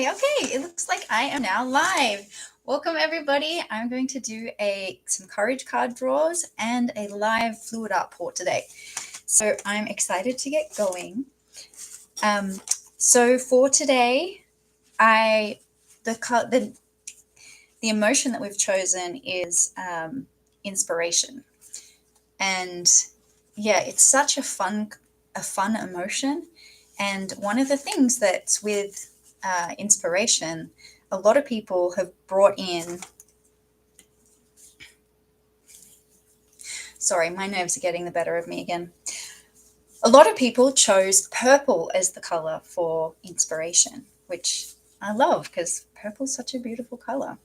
Okay, it looks like I am now live. Welcome everybody. I'm going to do some courage card draws and a live fluid art pour today. So I'm excited to get going. So for today, the emotion that we've chosen is inspiration. And yeah, it's such a fun emotion. And one of the things that's with inspiration, a lot of people have brought in, sorry, my nerves are getting the better of me again. A lot of people chose purple as the color for inspiration, which I love because purple is such a beautiful color.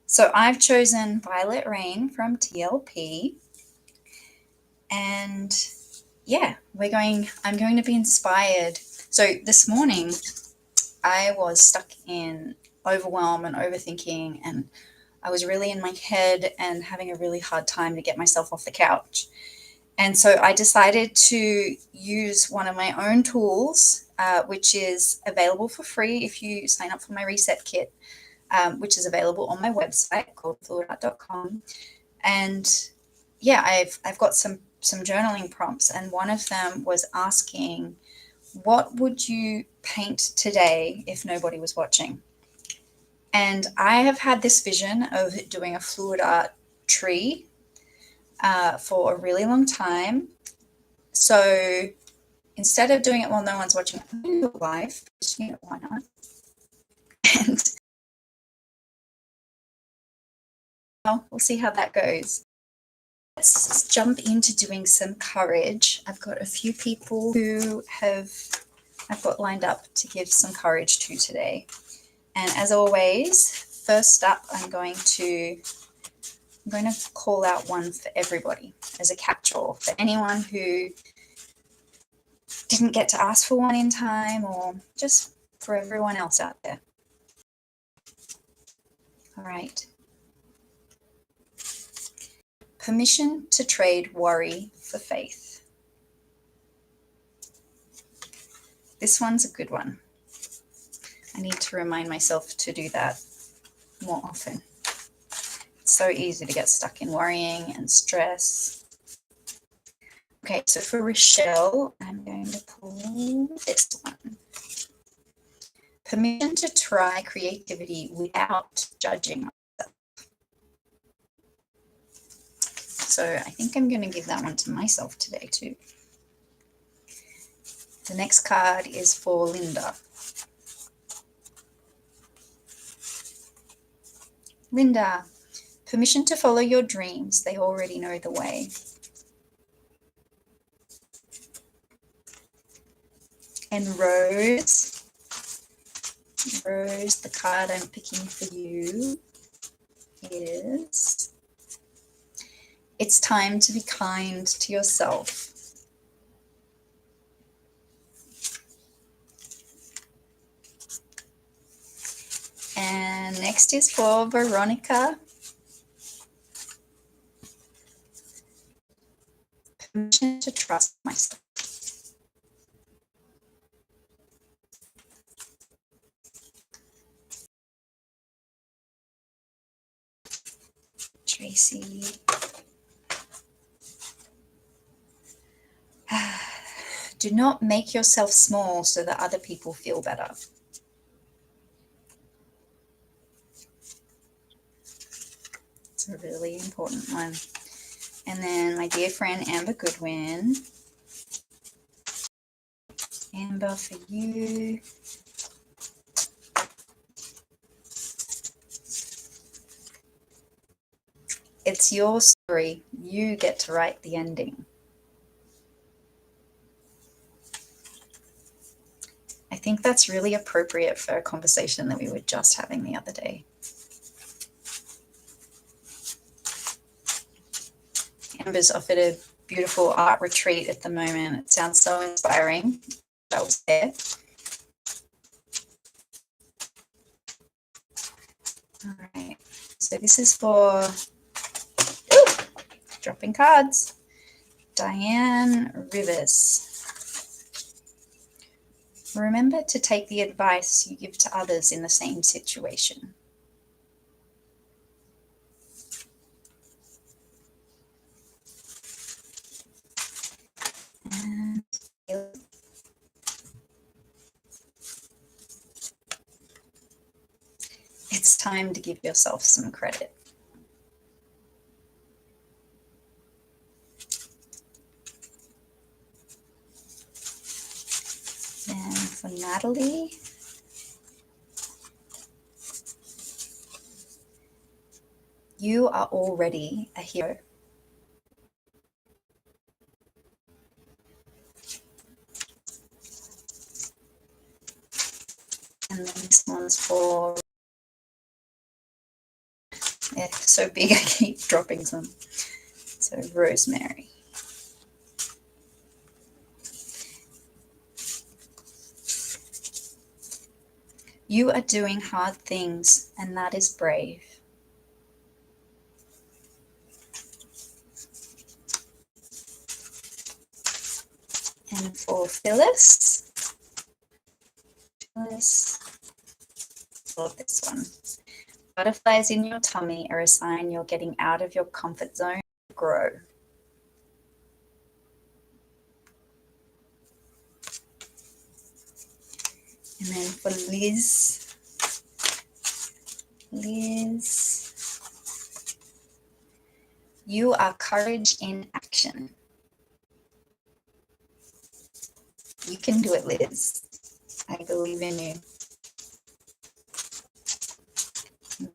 So I've chosen Violet Rain from TLP. And yeah, I'm going to be inspired. So this morning I was stuck in overwhelm and overthinking, and I was really in my head and having a really hard time to get myself off the couch. And so I decided to use one of my own tools, which is available for free if you sign up for my reset kit, which is available on my website called fluidart.com. And yeah, I've got some journaling prompts, and one of them was asking, what would you paint today if nobody was watching? And I have had this vision of doing a fluid art tree for a really long time. So instead of doing it while no one's watching, I'm going to do it live, because, you know, why not? And well, we'll see how that goes. Let's jump into doing some courage. I've got a few people who I've got lined up to give some courage to today. And as always, first up, I'm going to call out one for everybody as a catch-all for anyone who didn't get to ask for one in time, or just for everyone else out there. All right. Permission to trade worry for faith. This one's a good one. I need to remind myself to do that more often. It's so easy to get stuck in worrying and stress. Okay, so for Rochelle, I'm going to pull this one. Permission to try creativity without judging myself. So I think I'm going to give that one to myself today too. The next card is for Linda. Linda, permission to follow your dreams. They already know the way. And Rose, the card I'm picking for you is, it's time to be kind to yourself. And next is for Veronica. Permission to trust myself. Tracy. Do not make yourself small so that other people feel better. It's a really important one. And then my dear friend Amber Goodwin. Amber, for you. It's your story. You get to write the ending. I think that's really appropriate for a conversation that we were just having the other day. Amber's offered a beautiful art retreat at the moment. It sounds so inspiring. I was there. All right. So this is for dropping cards. Diane Rivers. Remember to take the advice you give to others in the same situation. And it's time to give yourself some credit. And for Natalie, you are already a hero. And then this one's for, yeah, so big I keep dropping some. So Rosemary. You are doing hard things, and that is brave. And for Phyllis, love this one. Butterflies in your tummy are a sign you're getting out of your comfort zone to grow. And then for Liz, you are courage in action. You can do it, Liz. I believe in you.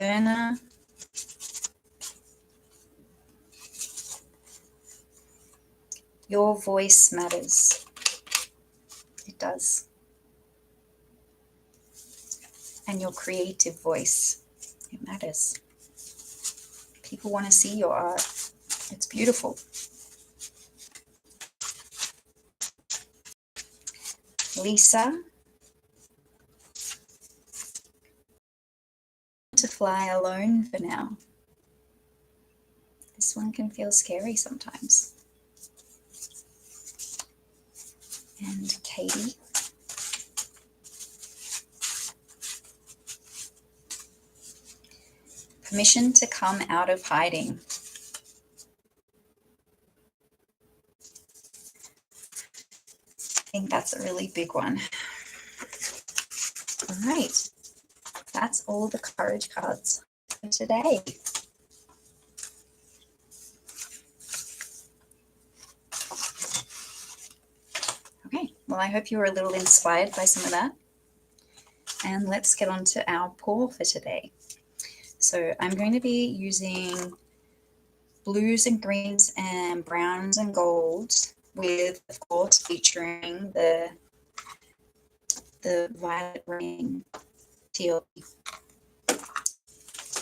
Verna, your voice matters. It does. And your creative voice, it matters. People want to see your art. It's beautiful. Lisa, to fly alone for now. This one can feel scary sometimes. And Katie, permission to come out of hiding. I think that's a really big one. All right, that's all the courage cards for today. Okay, well, I hope you were a little inspired by some of that. And let's get on to our pour for today. So I'm going to be using blues and greens and browns and golds, with, of course, featuring the violet rain teal.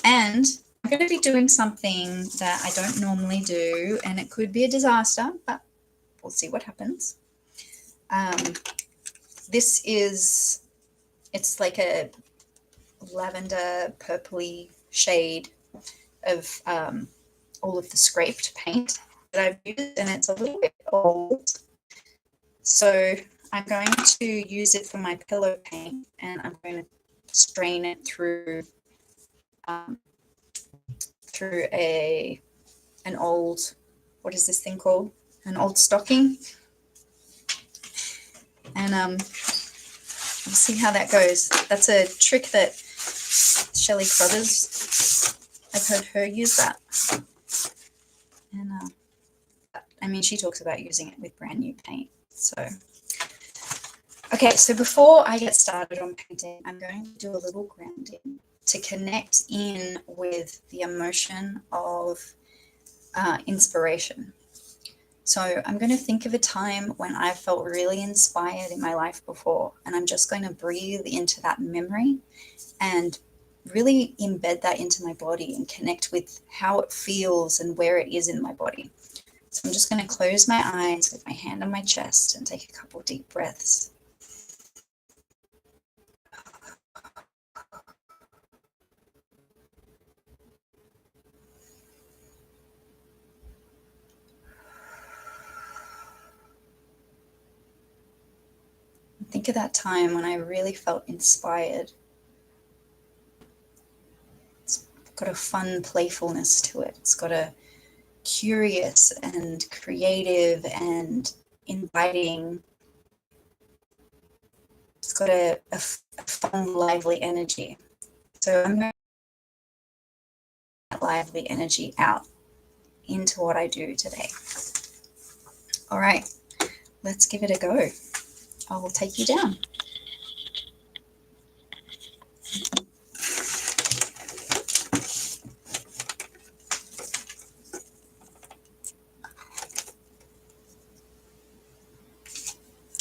And I'm going to be doing something that I don't normally do, and it could be a disaster, but we'll see what happens. This is, it's like a lavender purpley shade of all of the scraped paint that I've used, and it's a little bit old. So I'm going to use it for my pillow paint, and I'm going to strain it through an old, what is this thing called? An old stocking. And we'll see how that goes. That's a trick that Shelley Crothers, I've heard her use that. And I mean, she talks about using it with brand new paint. So, okay, so before I get started on painting, I'm going to do a little grounding to connect in with the emotion of inspiration. So I'm going to think of a time when I felt really inspired in my life before, and I'm just going to breathe into that memory and really embed that into my body and connect with how it feels and where it is in my body. So I'm just going to close my eyes with my hand on my chest and take a couple deep breaths. think of that time when I really felt inspired. It's got a fun playfulness to it. It's got a curious and creative and inviting. It's got a fun, lively energy. So I'm going to get that lively energy out into what I do today. All right, let's give it a go. I will take you down.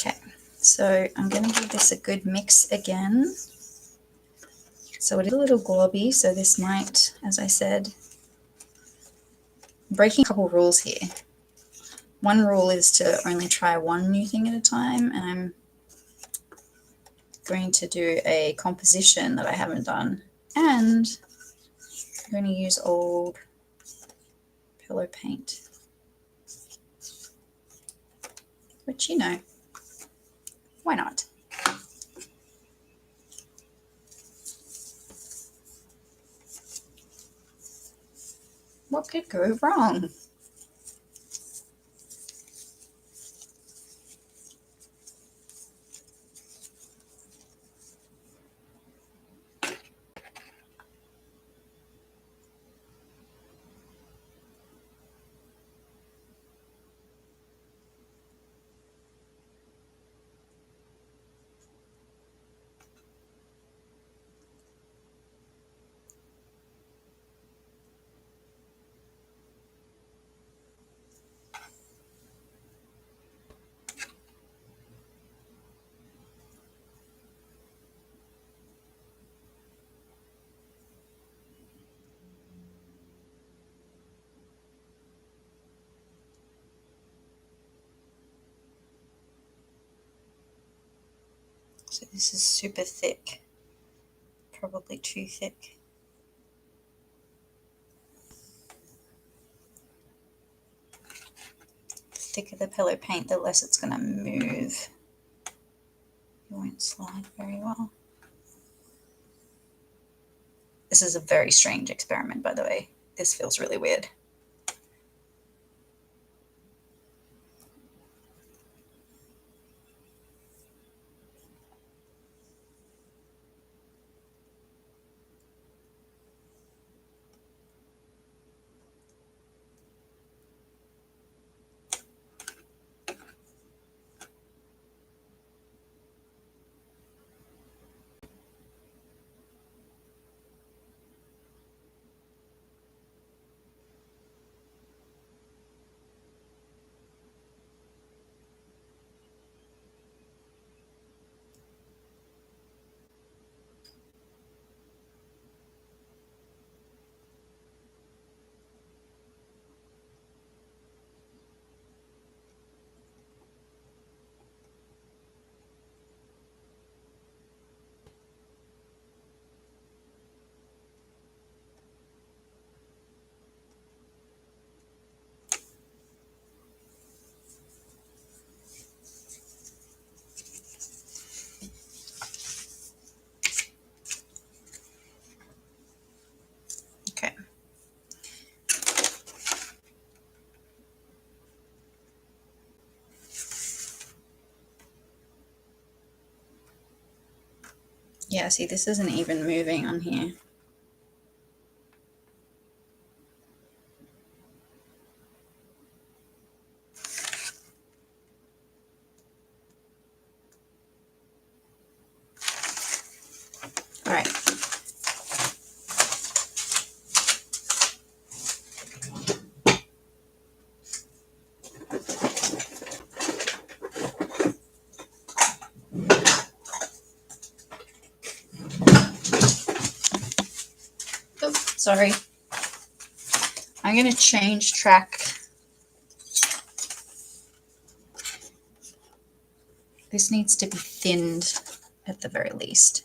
Okay, so I'm going to give this a good mix again. So it is a little globby, so this might, as I said, I'm breaking a couple rules here. One rule is to only try one new thing at a time, and I'm going to do a composition that I haven't done, and I'm going to use old pillow paint, which, you know, why not? What could go wrong? So this is super thick, probably too thick. The thicker the pillow paint, the less it's going to move. It won't slide very well. This is a very strange experiment, by the way. This feels really weird. Okay. Yeah, see, this isn't even moving on here. All right. Oops, sorry. I'm going to change track. This needs to be thinned at the very least.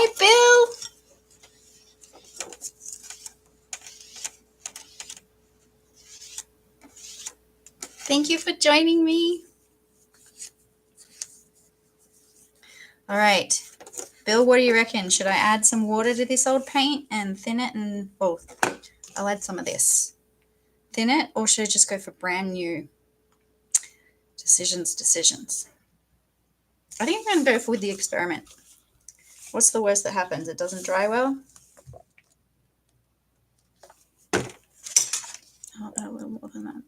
Hi, Bill. Thank you for joining me. All right. Bill, what do you reckon? Should I add some water to this old paint and thin it and, oh, I'll add some of this. Thin it, or should I just go for brand new? Decisions. I think I'm going to go with the experiment. What's the worst that happens? It doesn't dry well? I'll add a little more than that.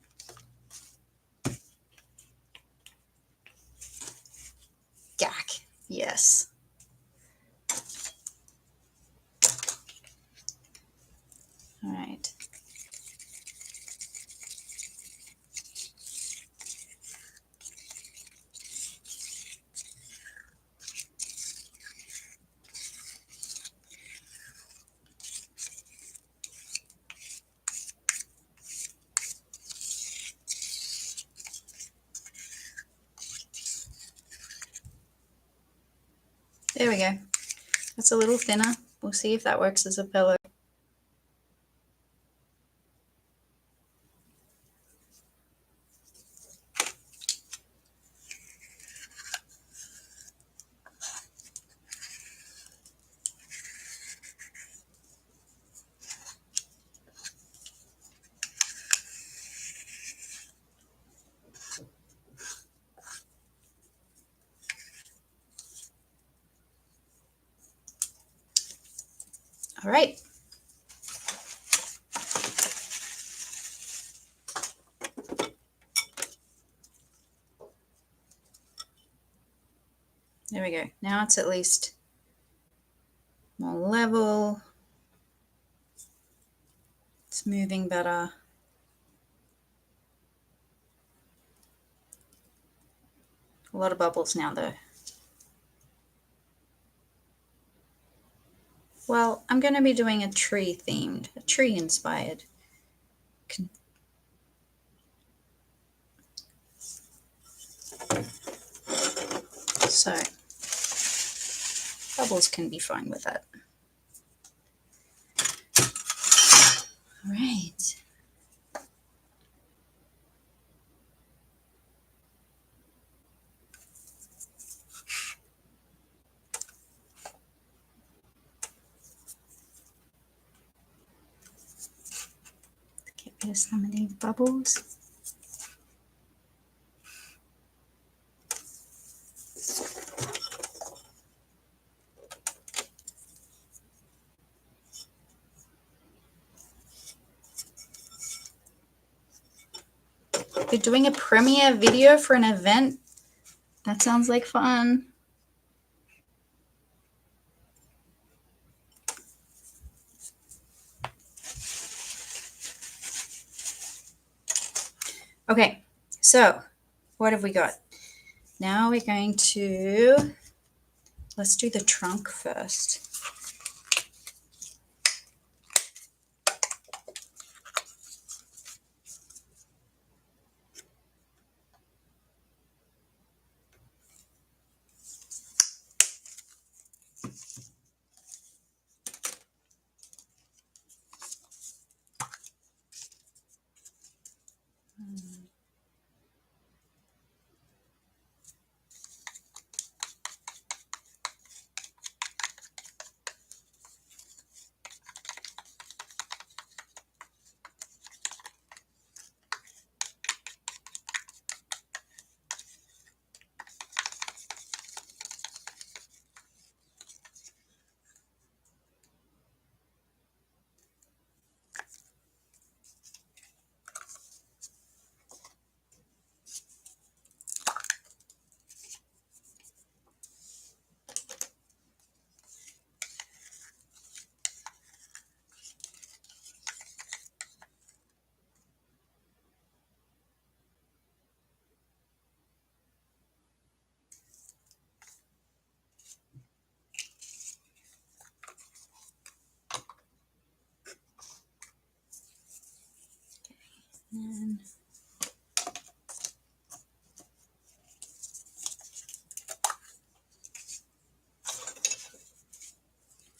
Gack. Yes. All right. There we go. That's a little thinner. We'll see if that works as a pillow. All right. There we go. Now it's at least more level. It's moving better. A lot of bubbles now though. Well, I'm going to be doing a tree themed, a tree inspired. So bubbles can be fine with that. All right. Get rid of some of these bubbles. You're doing a premiere video for an event? That sounds like fun. Okay, so what have we got? Now we're going to, let's do the trunk first.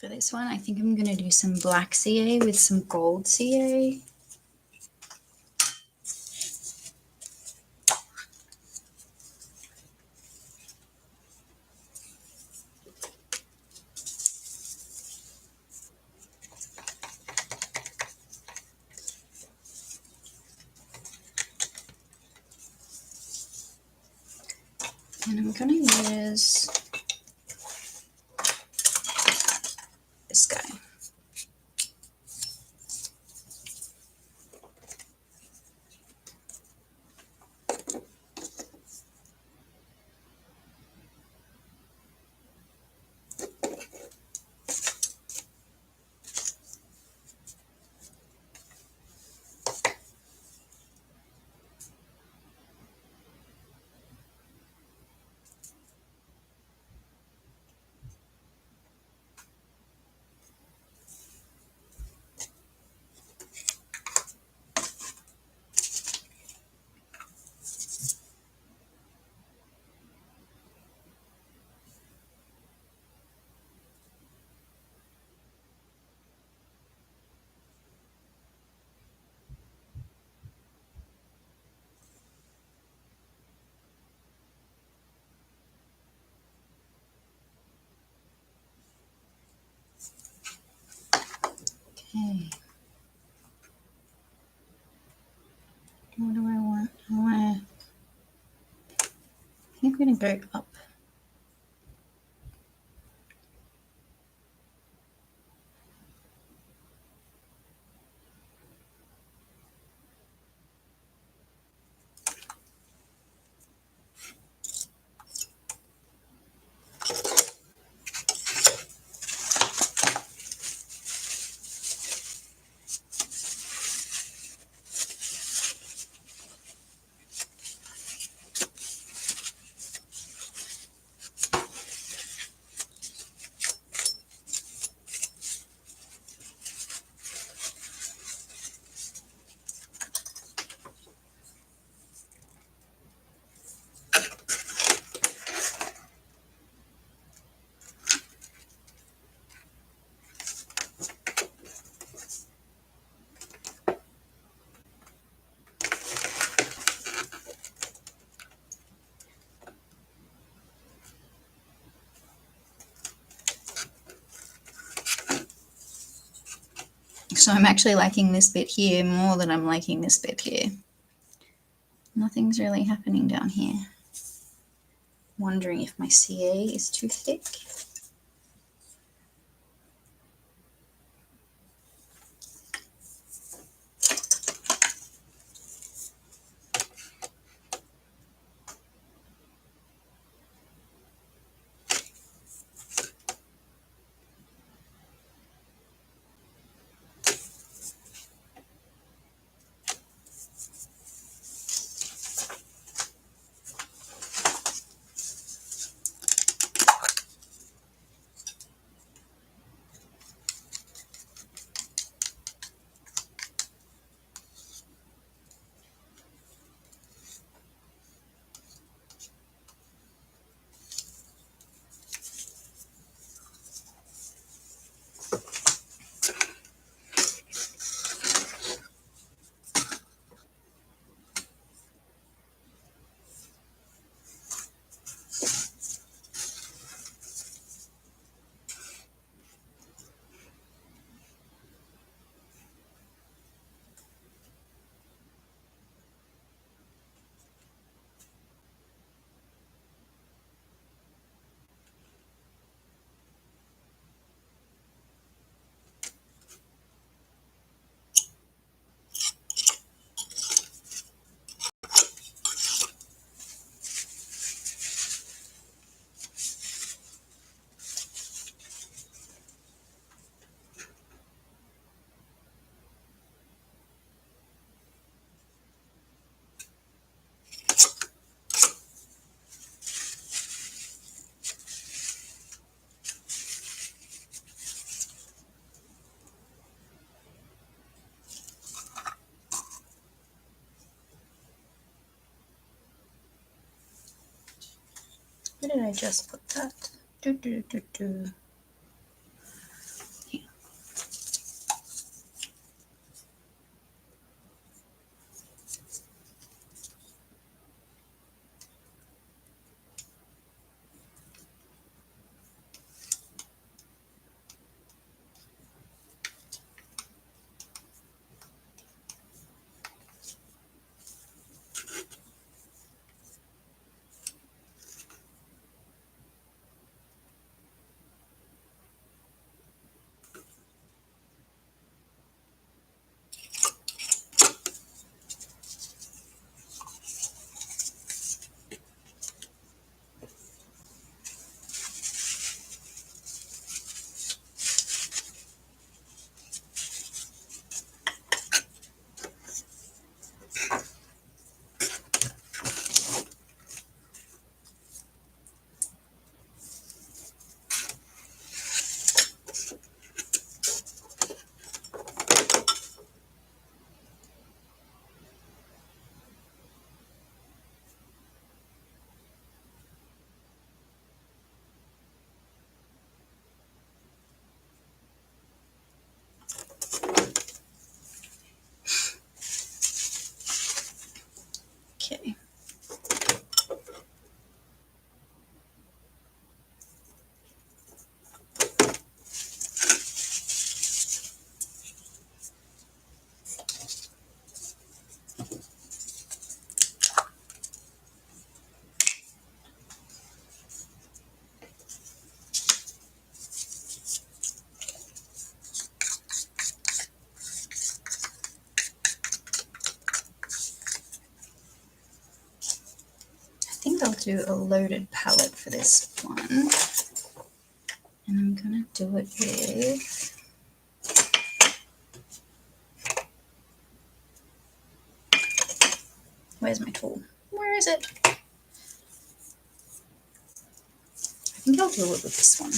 For this one, I think I'm going to do some black CA with some gold CA. And I'm going to use this guy. Okay. What do I want? I think I'm going to go up. So I'm actually liking this bit here more than I'm liking this bit here. Nothing's really happening down here. Wondering if my CA is too thick. Where did I just put that? Do, do, do, do. Okay. I think I'll do a loaded palette for this one. And I'm gonna do it with, where's my tool? Where is it? I think I'll do it with this one.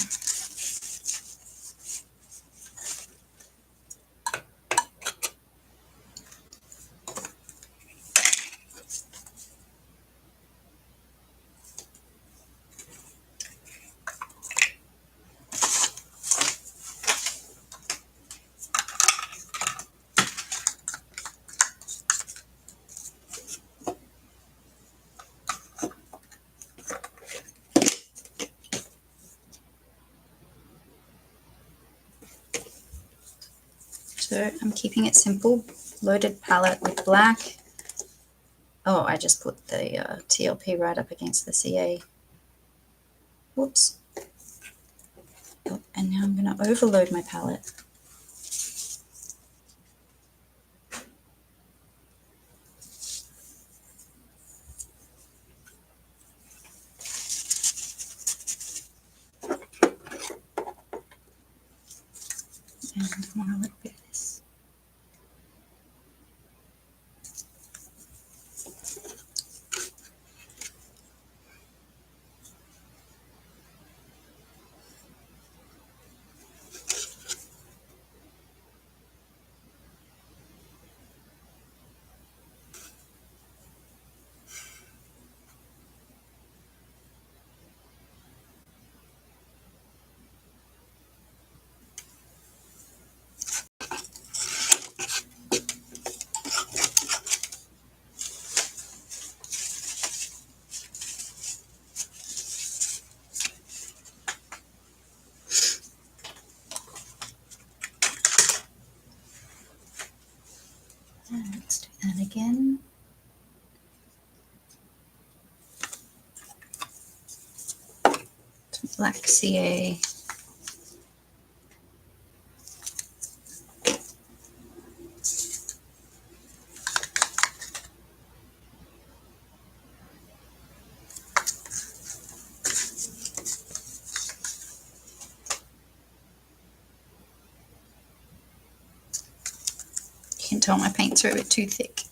So I'm keeping it simple, loaded palette with black. Oh, I just put the TLP right up against the CA. Whoops. Oh, and now I'm going to overload my palette. And I want a little bit of this. And let's do that again. Some black CA. You can tell my paints are a bit too thick.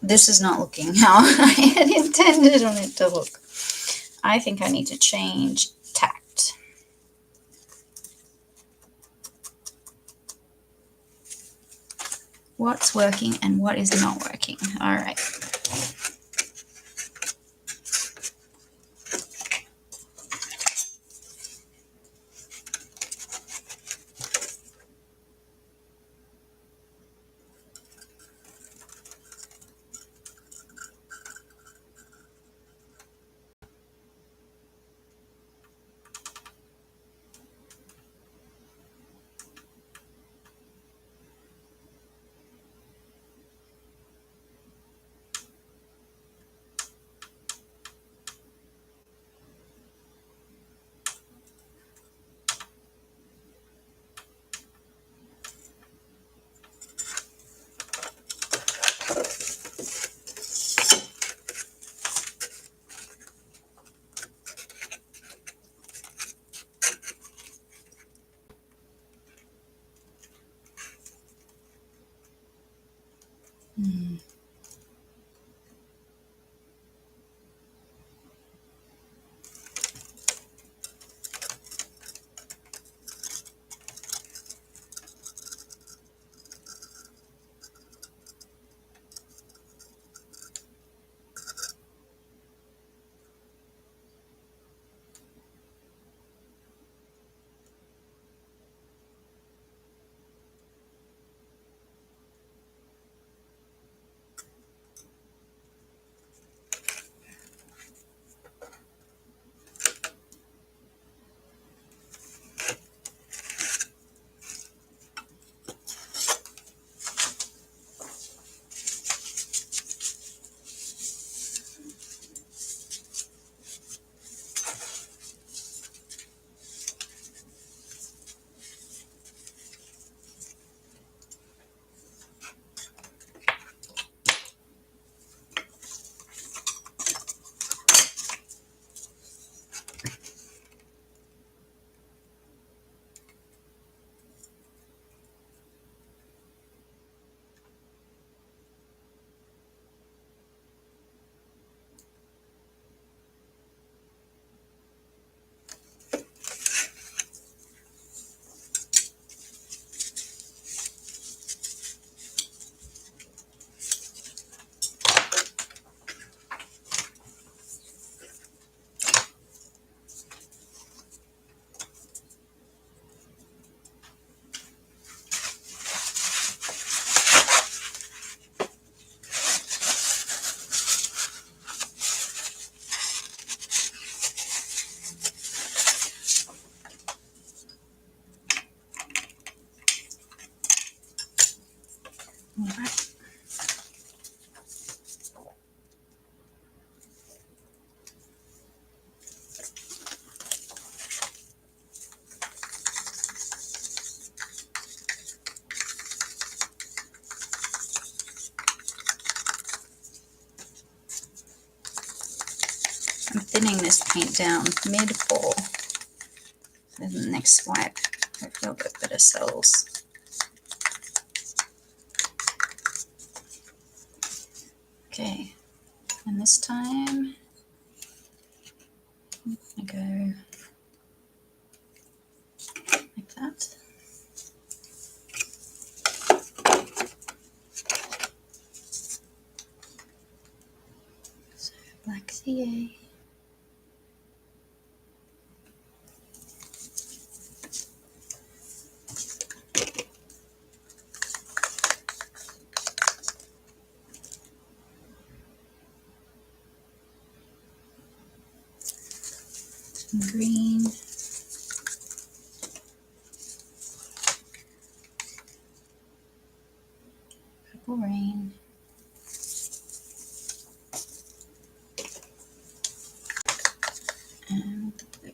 this is not looking how I had intended on it to look. I think I need to change tact. What's working and what is not working? All right. All right. I'm thinning this paint down mid-pour. Then the next swipe, hopefully I'll get better cells. Okay, and this time I'm gonna go like that. So black CA. Some green. Purple rain. And the blue.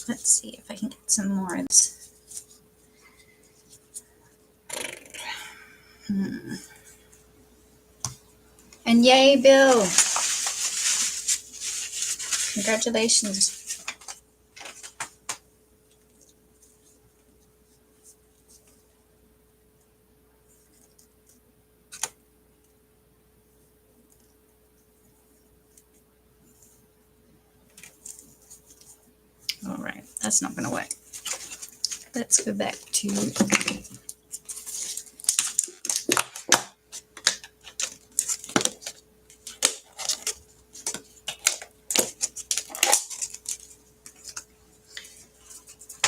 Let's see if I can get some more of this. And yay, Bill! Congratulations. All right, that's not going to work. Let's go back to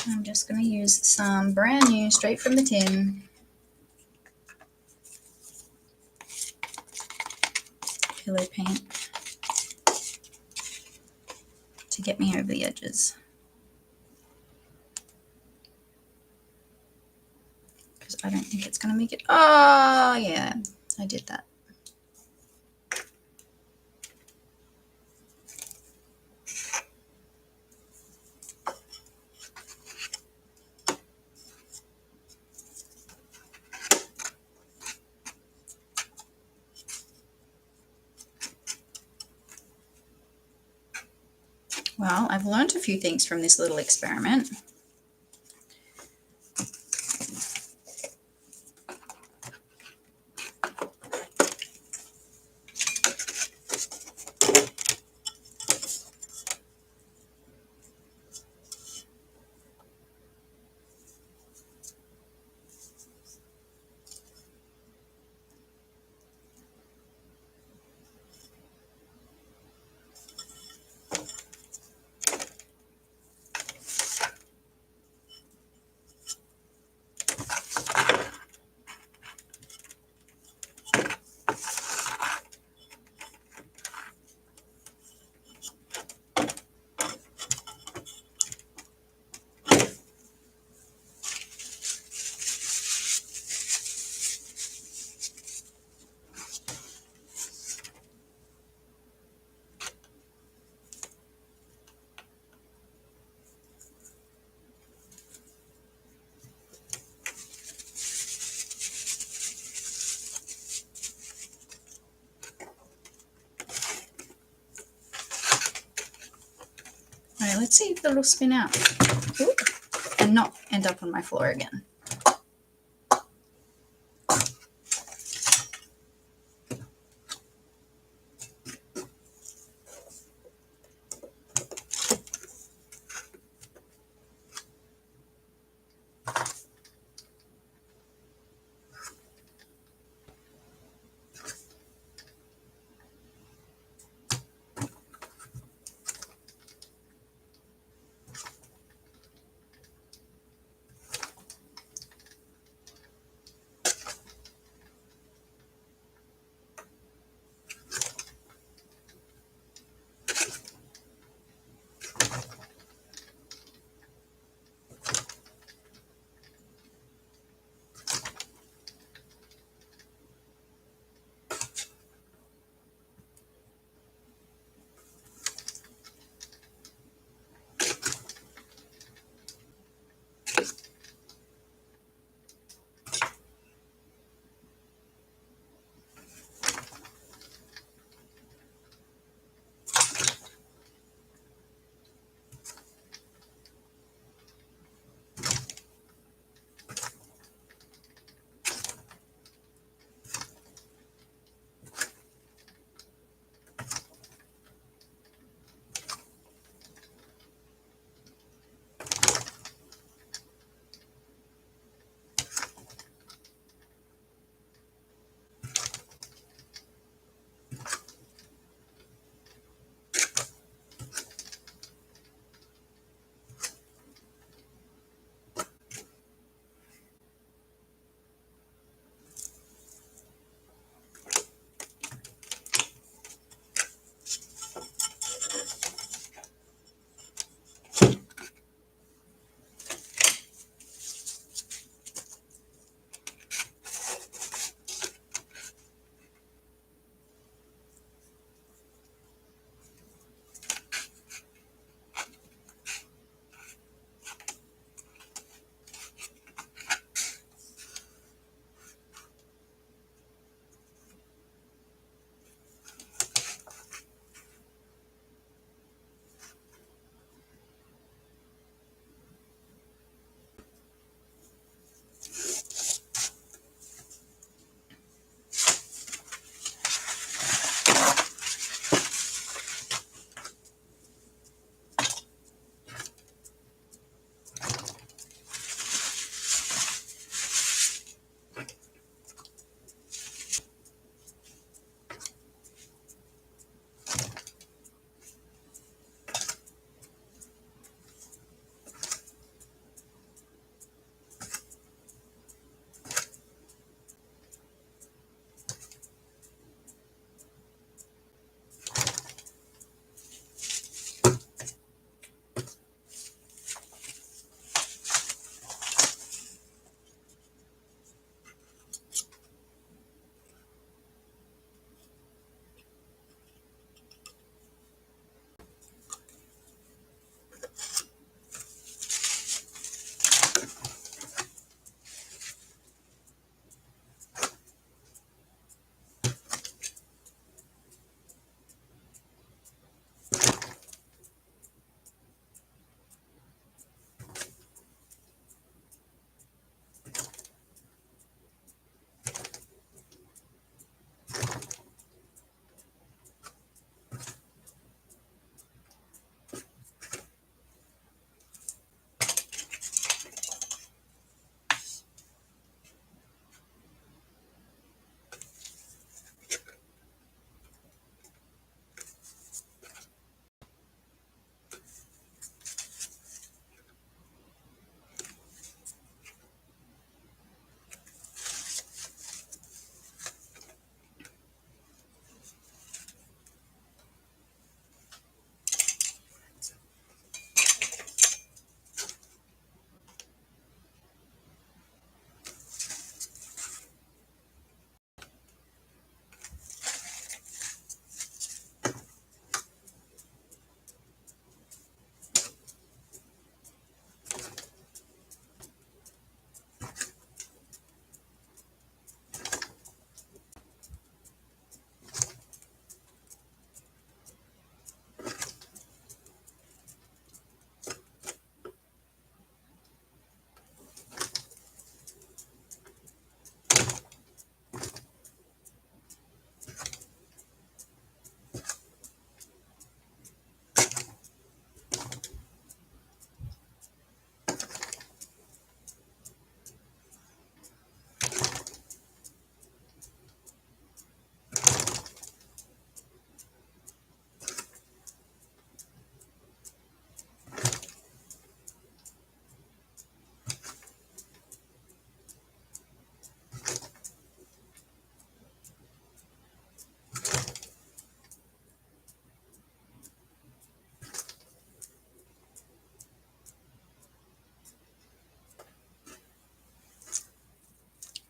I'm just going to use some brand new, straight from the tin, pillow paint to get me over the edges. Because I don't think it's going to make it. Oh, yeah, I did that. Well, I've learned a few things from this little experiment. All right, let's see if it'll spin out. Ooh, and not end up on my floor again.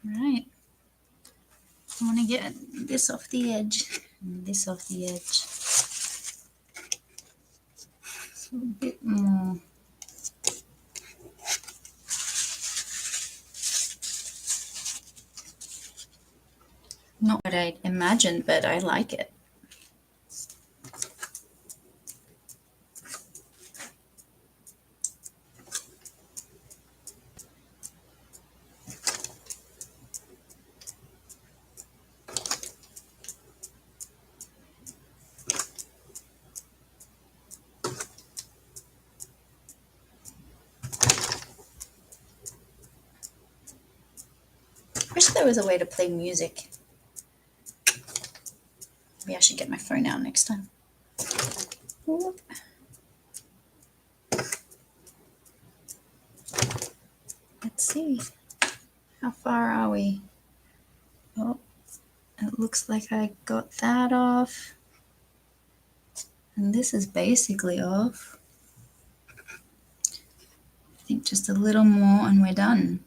Right. I want to get this off the edge and this off the edge. So a bit more. Not what I imagined, but I like it. I wish there was a way to play music. Maybe I should get my phone out next time. Whoop. Let's see. How far are we? Oh, it looks like I got that off. And this is basically off. I think just a little more and we're done.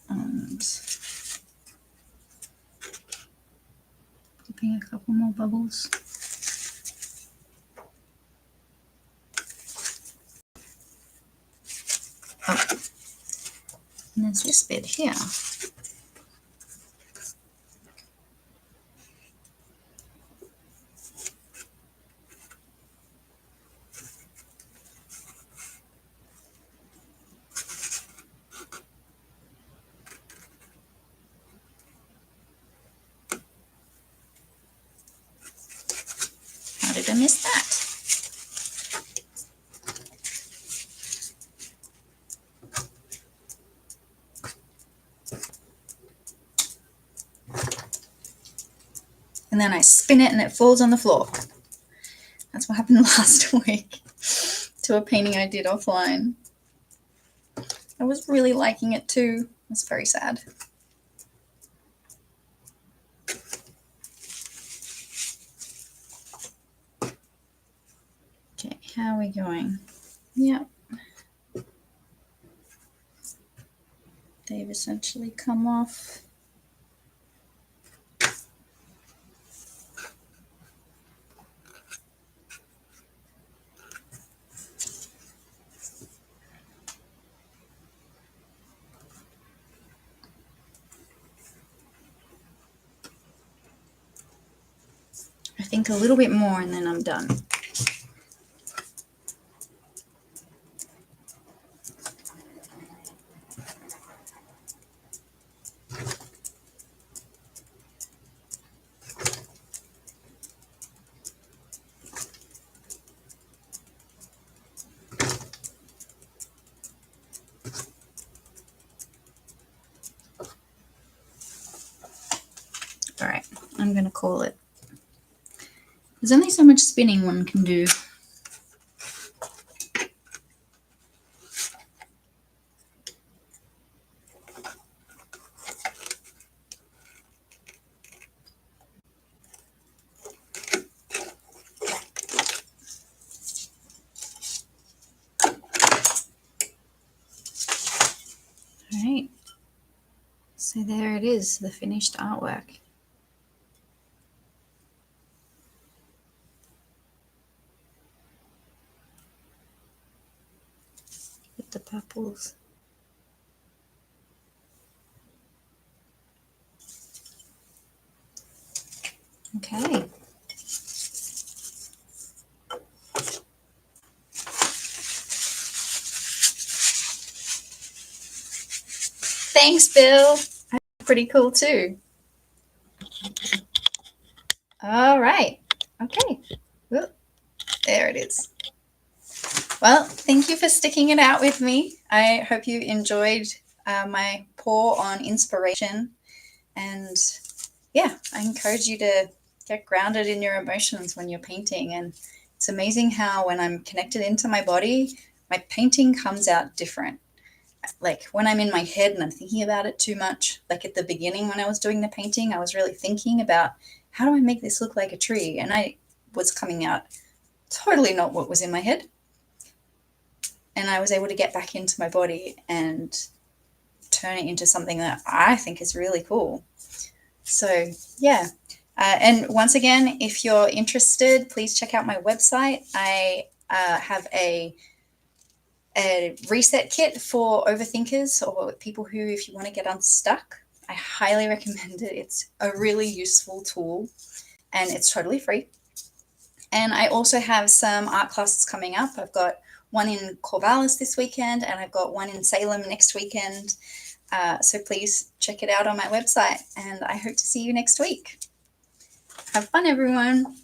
And popping a couple more bubbles. Oh, and there's this bit here. How did I miss that? And then I spin it and it falls on the floor. That's what happened last week to a painting I did offline. I was really liking it too. It's very sad. Okay, how are we going? Yep. They've essentially come off. think a little bit more and then I'm done. All right, I'm going to call it. There's only so much spinning one can do. All right, so there it is, the finished artwork. With the purples. Okay. Thanks, Bill. Pretty cool too. All right. Okay. Well, there it is. Well, thank you for sticking it out with me. I hope you enjoyed my pour on inspiration. And yeah, I encourage you to get grounded in your emotions when you're painting. And it's amazing how when I'm connected into my body, my painting comes out different. Like when I'm in my head and I'm thinking about it too much, like at the beginning when I was doing the painting, I was really thinking about how do I make this look like a tree? And I was coming out totally not what was in my head. And I was able to get back into my body and turn it into something that I think is really cool. So yeah. And once again, if you're interested, please check out my website. I have a reset kit for overthinkers or people who, if you want to get unstuck, I highly recommend it. It's a really useful tool and it's totally free. And I also have some art classes coming up. I've got one in Corvallis this weekend and I've got one in Salem next weekend. So please check it out on my website and I hope to see you next week. Have fun, everyone.